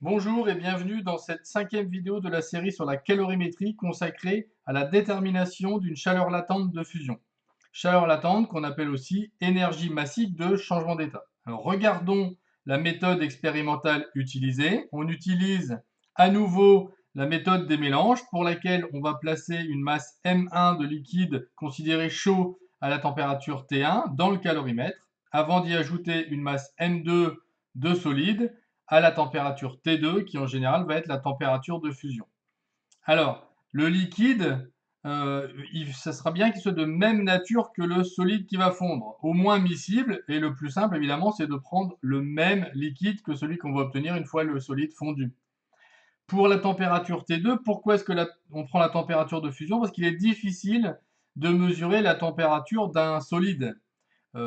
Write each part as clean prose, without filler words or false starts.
Bonjour et bienvenue dans cette cinquième vidéo de la série sur la calorimétrie consacrée à la détermination d'une chaleur latente de fusion. Chaleur latente qu'on appelle aussi énergie massique de changement d'état. Alors regardons la méthode expérimentale utilisée. On utilise à nouveau la méthode des mélanges pour laquelle on va placer une masse M1 de liquide considéré chaud à la température T1 dans le calorimètre avant d'y ajouter une masse M2 de solide à la température T2 qui en général va être la température de fusion. Alors, le liquide, ça sera bien qu'il soit de même nature que le solide qui va fondre, au moins miscible, et le plus simple évidemment c'est de prendre le même liquide que celui qu'on va obtenir une fois le solide fondu. Pour la température T2, pourquoi est-ce que on prend la température de fusion? Parce qu'il est difficile de mesurer la température d'un solide.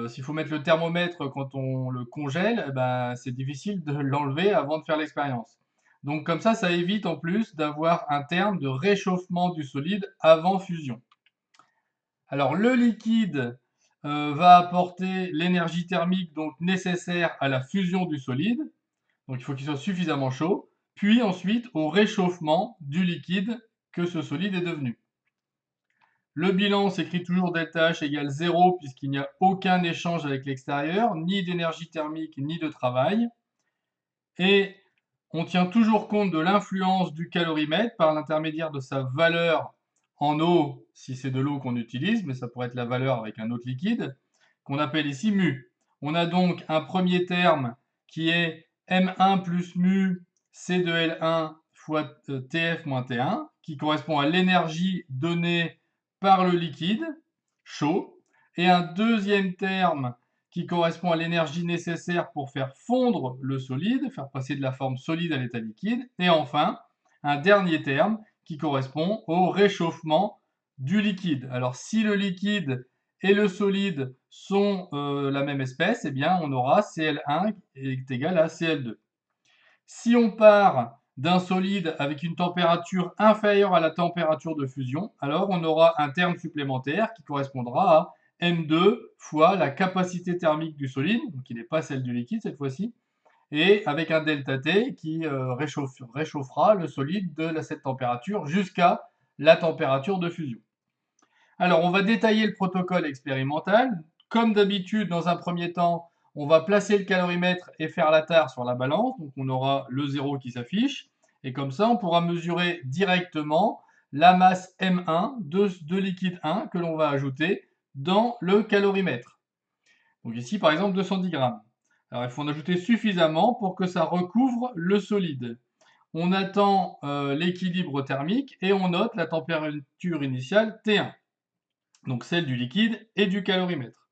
S'il faut mettre le thermomètre quand on le congèle, eh ben, c'est difficile de l'enlever avant de faire l'expérience. Donc comme ça évite en plus d'avoir un terme de réchauffement du solide avant fusion. Alors le liquide va apporter l'énergie thermique donc nécessaire à la fusion du solide, donc il faut qu'il soit suffisamment chaud, puis ensuite au réchauffement du liquide que ce solide est devenu. Le bilan s'écrit toujours ΔH égale 0 puisqu'il n'y a aucun échange avec l'extérieur, ni d'énergie thermique, ni de travail. Et on tient toujours compte de l'influence du calorimètre par l'intermédiaire de sa valeur en eau, si c'est de l'eau qu'on utilise, mais ça pourrait être la valeur avec un autre liquide, qu'on appelle ici mu. On a donc un premier terme qui est M1 plus mu C2L1 fois TF moins T1, qui correspond à l'énergie donnée par le liquide chaud, et un deuxième terme qui correspond à l'énergie nécessaire pour faire fondre le solide, faire passer de la forme solide à l'état liquide, et enfin, un dernier terme qui correspond au réchauffement du liquide. Alors si le liquide et le solide sont la même espèce, eh bien on aura Cl1 est égal à Cl2. Si on part d'un solide avec une température inférieure à la température de fusion, alors on aura un terme supplémentaire qui correspondra à M2 fois la capacité thermique du solide, donc qui n'est pas celle du liquide cette fois-ci, et avec un delta T qui réchauffera le solide de cette température jusqu'à la température de fusion. Alors, on va détailler le protocole expérimental. Comme d'habitude, dans un premier temps, on va placer le calorimètre et faire la tare sur la balance. Donc, on aura le 0 qui s'affiche. Et comme ça, on pourra mesurer directement la masse M1 de liquide 1 que l'on va ajouter dans le calorimètre. Donc ici, par exemple, 210 grammes. Alors, il faut en ajouter suffisamment pour que ça recouvre le solide. On attend l'équilibre thermique et on note la température initiale T1, donc celle du liquide et du calorimètre.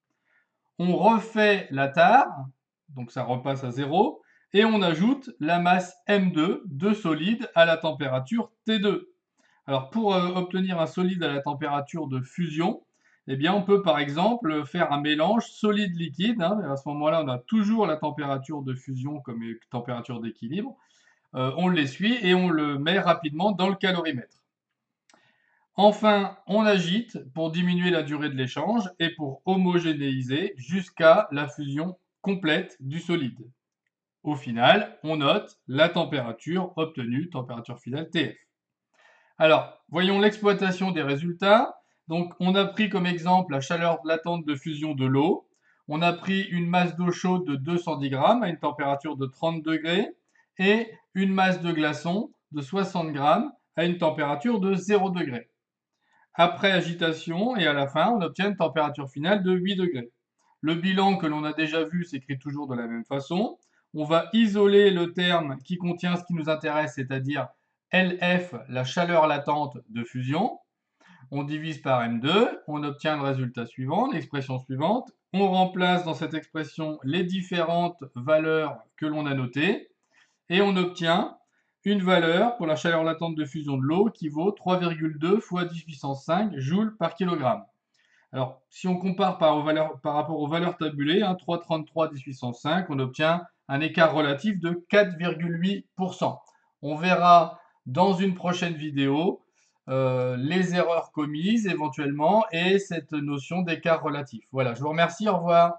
On refait la tare, donc ça repasse à 0, et on ajoute la masse M2 de solide à la température T2. Alors pour obtenir un solide à la température de fusion, eh bien on peut par exemple faire un mélange solide-liquide. À ce moment-là, on a toujours la température de fusion comme température d'équilibre. On l'essuie et on le met rapidement dans le calorimètre. Enfin, on agite pour diminuer la durée de l'échange et pour homogénéiser jusqu'à la fusion complète du solide. Au final, on note la température obtenue, température finale TF. Alors, voyons l'exploitation des résultats. Donc, on a pris comme exemple la chaleur latente de fusion de l'eau. On a pris une masse d'eau chaude de 210 grammes à une température de 30 degrés et une masse de glaçon de 60 grammes à une température de 0 degré. Après agitation et à la fin, on obtient une température finale de 8 degrés. Le bilan que l'on a déjà vu s'écrit toujours de la même façon. On va isoler le terme qui contient ce qui nous intéresse, c'est-à-dire LF, la chaleur latente de fusion. On divise par M2, on obtient le résultat suivant, l'expression suivante. On remplace dans cette expression les différentes valeurs que l'on a notées et on obtient une valeur pour la chaleur latente de fusion de l'eau qui vaut 3,2 fois 10 puissance 5 joules par kilogramme. Alors, si on compare par rapport aux valeurs tabulées, 3,33 10 puissance 5, on obtient un écart relatif de 4,8%. On verra dans une prochaine vidéo les erreurs commises éventuellement et cette notion d'écart relatif. Voilà, je vous remercie, au revoir.